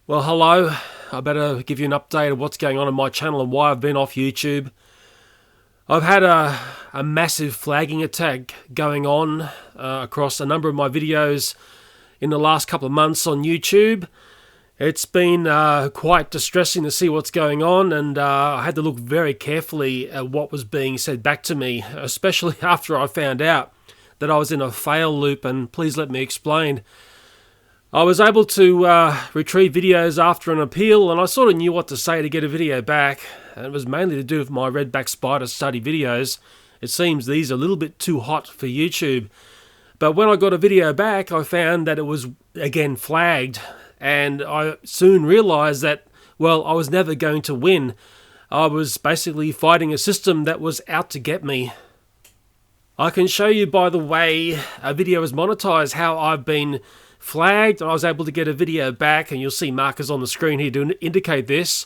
Well, hello. I better give you an update of what's going on my channel and why I've been off YouTube. I've had a massive flagging attack going on across a number of my videos in the last couple of months on YouTube. It's been quite distressing to see what's going on, and I had to look very carefully at what was being said back to me, especially after I found out that I was in a fail loop, and please let me explain. I was able to retrieve videos after an appeal, and I sort of knew what to say to get a video back, and it was mainly to do with my Redback Spider Study videos. It seems these are a little bit too hot for YouTube. But when I got a video back, I found that it was again flagged, and I soon realized that, well, I was never going to win. I was basically fighting a system that was out to get me. I can show you, by the way, a video is monetized, how I've been flagged, and I was able to get a video back, and you'll see markers on the screen here to indicate this.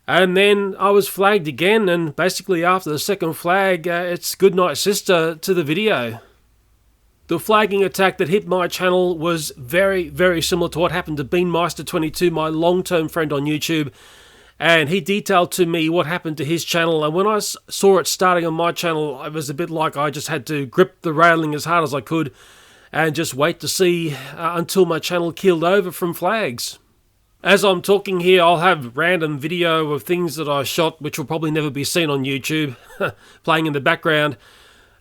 And then I was flagged again, and basically after the second flag, it's goodnight sister to the video. The flagging attack that hit my channel was very, very similar to what happened to BeanMeister22, my long-term friend on YouTube, and he detailed to me what happened to his channel, and when I saw it starting on my channel, it was a bit like I just had to grip the railing as hard as I could and just wait to see until my channel keeled over from flags. As I'm talking here, I'll have random video of things that I shot which will probably never be seen on YouTube playing in the background.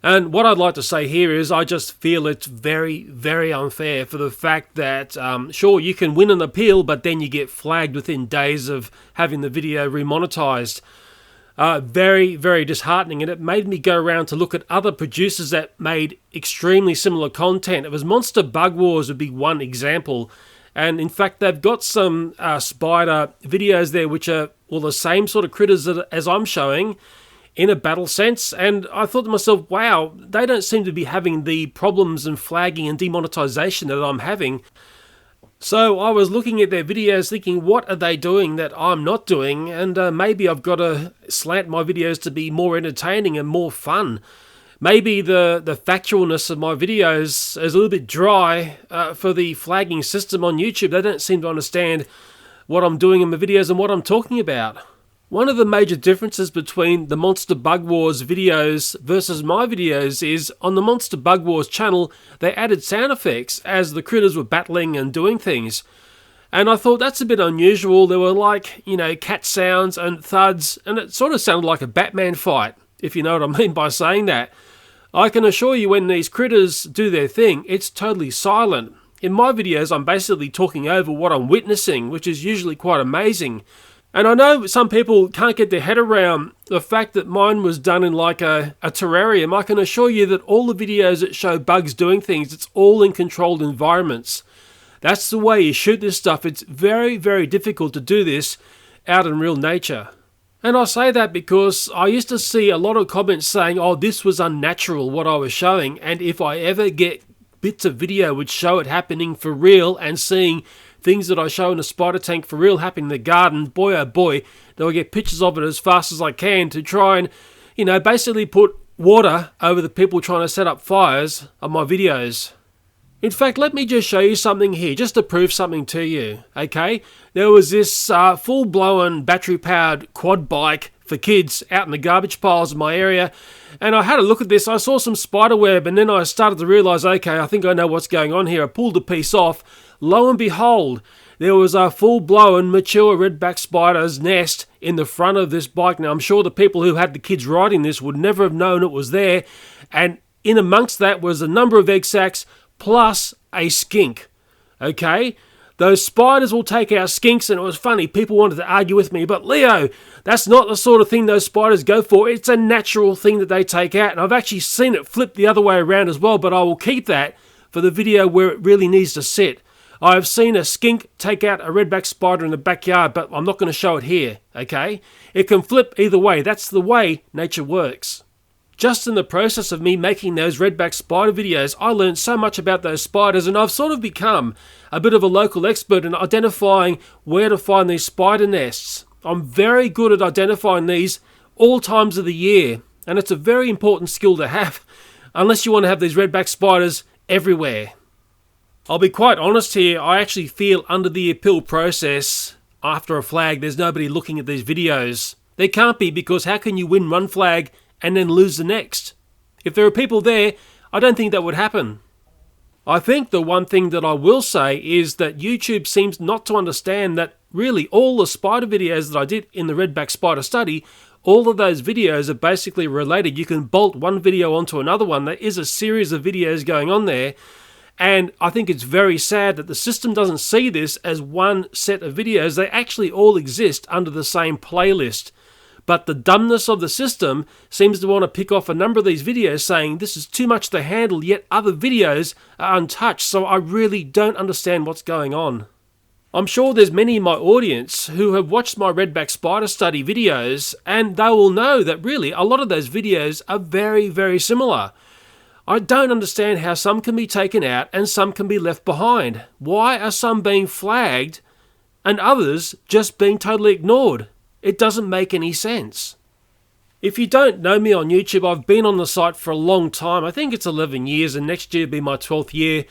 And what I'd like to say here is I just feel it's very, very unfair for the fact that, sure, you can win an appeal, but then you get flagged within days of having the video remonetized. Very, very disheartening, and it made me go around to look at other producers that made extremely similar content. It was Monster Bug Wars would be one example, and in fact they've got some spider videos there which are all the same sort of critters as I'm showing in a battle sense, and I thought to myself, wow, they don't seem to be having the problems and flagging and demonetization that I'm having. So I was looking at their videos thinking, what are they doing that I'm not doing? And maybe I've got to slant my videos to be more entertaining and more fun. Maybe the factualness of my videos is a little bit dry for the flagging system on YouTube. They don't seem to understand what I'm doing in my videos and what I'm talking about. One of the major differences between the Monster Bug Wars videos versus my videos is on the Monster Bug Wars channel, they added sound effects as the critters were battling and doing things. And I thought that's a bit unusual. There were like, cat sounds and thuds, and it sort of sounded like a Batman fight, if you know what I mean by saying that. I can assure you when these critters do their thing, it's totally silent. In my videos, I'm basically talking over what I'm witnessing, which is usually quite amazing. And I know some people can't get their head around the fact that mine was done in like a terrarium. I can assure you that all the videos that show bugs doing things, it's all in controlled environments. That's the way you shoot this stuff. It's very, very difficult to do this out in real nature. And I say that because I used to see a lot of comments saying, oh, this was unnatural, what I was showing. And if I ever get bits of video which show it happening for real and seeing things that I show in a spider tank for real happening in the garden, boy oh boy, they'll get pictures of it as fast as I can to try and, basically put water over the people trying to set up fires on my videos. In fact, let me just show you something here, just to prove something to you, okay? There was this full-blown battery-powered quad bike for kids out in the garbage piles in my area, and I had a look at this. I saw some spider web, and then I started to realize, okay, I think I know what's going on here. I pulled the piece off. Lo and behold, there was a full-blown mature redback spider's nest in the front of this bike. Now, I'm sure the people who had the kids riding this would never have known it was there, and in amongst that was a number of egg sacs plus a skink, okay? Those spiders will take out skinks, and it was funny, people wanted to argue with me, but Leo, that's not the sort of thing those spiders go for. It's a natural thing that they take out, and I've actually seen it flip the other way around as well, but I will keep that for the video where it really needs to sit. I've seen a skink take out a redback spider in the backyard, but I'm not going to show it here, okay? It can flip either way. That's the way nature works. Just in the process of me making those redback spider videos, I learned so much about those spiders, and I've sort of become a bit of a local expert in identifying where to find these spider nests. I'm very good at identifying these all times of the year, and it's a very important skill to have, unless you want to have these redback spiders everywhere. I'll be quite honest here, I actually feel under the appeal process, after a flag, there's nobody looking at these videos. There can't be, because how can you win one flag and then lose the next? If there are people there, I don't think that would happen. I think the one thing that I will say is that YouTube seems not to understand that really all the spider videos that I did in the Redback Spider Study, all of those videos are basically related. You can bolt one video onto another one. There is a series of videos going on there. And I think it's very sad that the system doesn't see this as one set of videos. They actually all exist under the same playlist. But the dumbness of the system seems to want to pick off a number of these videos saying this is too much to handle, yet other videos are untouched. So I really don't understand what's going on. I'm sure there's many in my audience who have watched my Redback Spider Study videos, and they will know that really a lot of those videos are very, very similar. I don't understand how some can be taken out and some can be left behind. Why are some being flagged and others just being totally ignored? It doesn't make any sense. If you don't know me on YouTube, I've been on the site for a long time. I think it's 11 years, and next year will be my 12th year.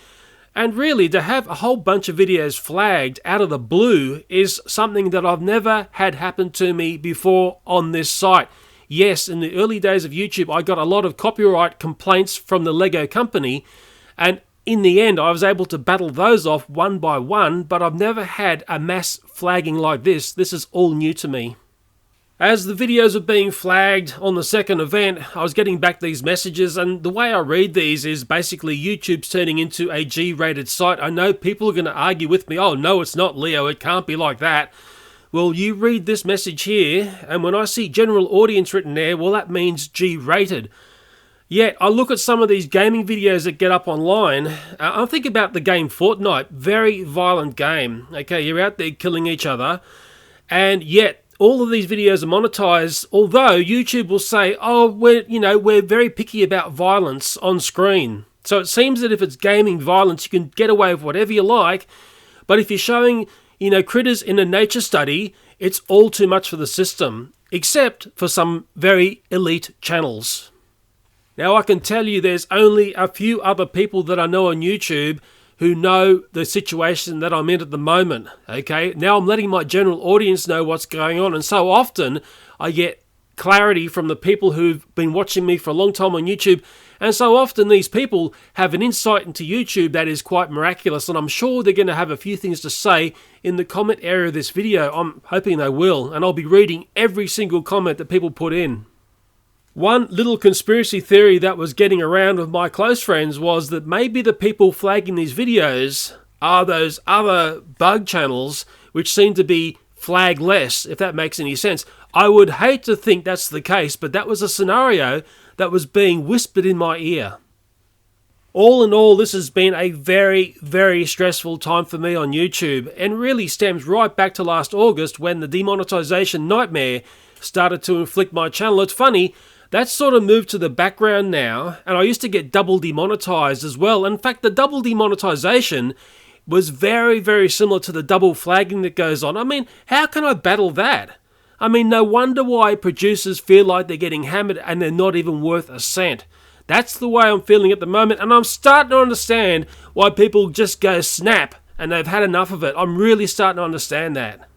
And really, to have a whole bunch of videos flagged out of the blue is something that I've never had happen to me before on this site. Yes, in the early days of YouTube, I got a lot of copyright complaints from the Lego company, and in the end, I was able to battle those off one by one, but I've never had a mass flagging like this. This is all new to me. As the videos are being flagged on the second event, I was getting back these messages, and the way I read these is basically YouTube's turning into a G-rated site. I know people are going to argue with me, oh no, it's not, Leo, it can't be like that. Well, you read this message here, and when I see general audience written there, well, that means G-rated. Yet, I look at some of these gaming videos that get up online. I think about the game Fortnite, very violent game. Okay, you're out there killing each other, and yet all of these videos are monetized, although YouTube will say, oh, we're very picky about violence on screen. So it seems that if it's gaming violence, you can get away with whatever you like, but if you're showing critters in a nature study, it's all too much for the system, except for some very elite channels. Now, I can tell you there's only a few other people that I know on YouTube who know the situation that I'm in at the moment, okay? Now I'm letting my general audience know what's going on, and so often I get clarity from the people who've been watching me for a long time on YouTube, and so often these people have an insight into YouTube that is quite miraculous, and I'm sure they're going to have a few things to say in the comment area of this video. I'm hoping they will, and I'll be reading every single comment that people put in. One little conspiracy theory that was getting around with my close friends was that maybe the people flagging these videos are those other bug channels which seem to be flagless, if that makes any sense. I would hate to think that's the case, but that was a scenario that was being whispered in my ear. All in all, this has been a very, very stressful time for me on YouTube, and really stems right back to last August when the demonetization nightmare started to inflict my channel. It's funny, that's sort of moved to the background now, and I used to get double demonetized as well. In fact, the double demonetization was very, very similar to the double flagging that goes on. I mean, how can I battle that? I mean, no wonder why producers feel like they're getting hammered and they're not even worth a cent. That's the way I'm feeling at the moment, and I'm starting to understand why people just go snap and they've had enough of it. I'm really starting to understand that.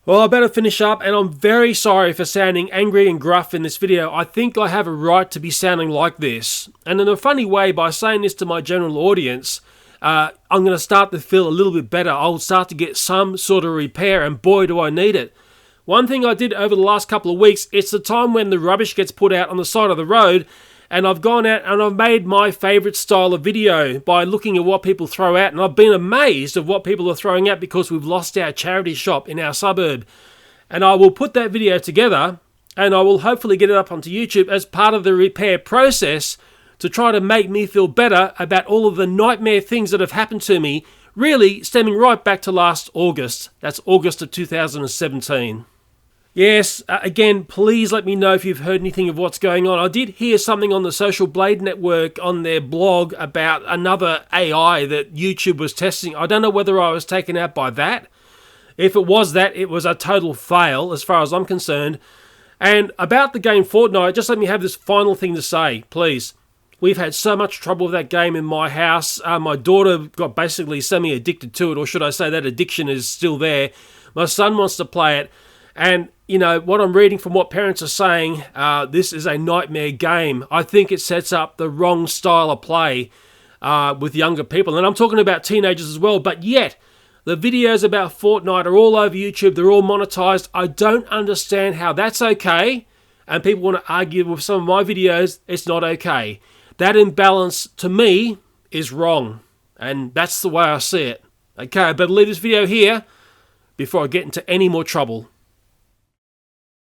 Well, I better finish up, and I'm very sorry for sounding angry and gruff in this video. I think I have a right to be sounding like this. And in a funny way, by saying this to my general audience, I'm going to start to feel a little bit better. I'll start to get some sort of repair, and boy, do I need it. One thing I did over the last couple of weeks, it's the time when the rubbish gets put out on the side of the road, and I've gone out and I've made my favourite style of video by looking at what people throw out, and I've been amazed at what people are throwing out because we've lost our charity shop in our suburb. And I will put that video together, and I will hopefully get it up onto YouTube as part of the repair process to try to make me feel better about all of the nightmare things that have happened to me, really stemming right back to last August. That's August of 2017. Yes, again, please let me know if you've heard anything of what's going on. I did hear something on the Social Blade Network on their blog about another AI that YouTube was testing. I don't know whether I was taken out by that. If it was that, it was a total fail as far as I'm concerned. And about the game Fortnite, just let me have this final thing to say, please. We've had so much trouble with that game in my house. My daughter got basically semi-addicted to it, or should I say that addiction is still there. My son wants to play it. And, you know, what I'm reading from what parents are saying, this is a nightmare game. I think it sets up the wrong style of play with younger people. And I'm talking about teenagers as well. But yet, the videos about Fortnite are all over YouTube. They're all monetized. I don't understand how that's okay. And people want to argue with some of my videos, it's not okay. That imbalance, to me, is wrong. And that's the way I see it. Okay, I better leave this video here before I get into any more trouble.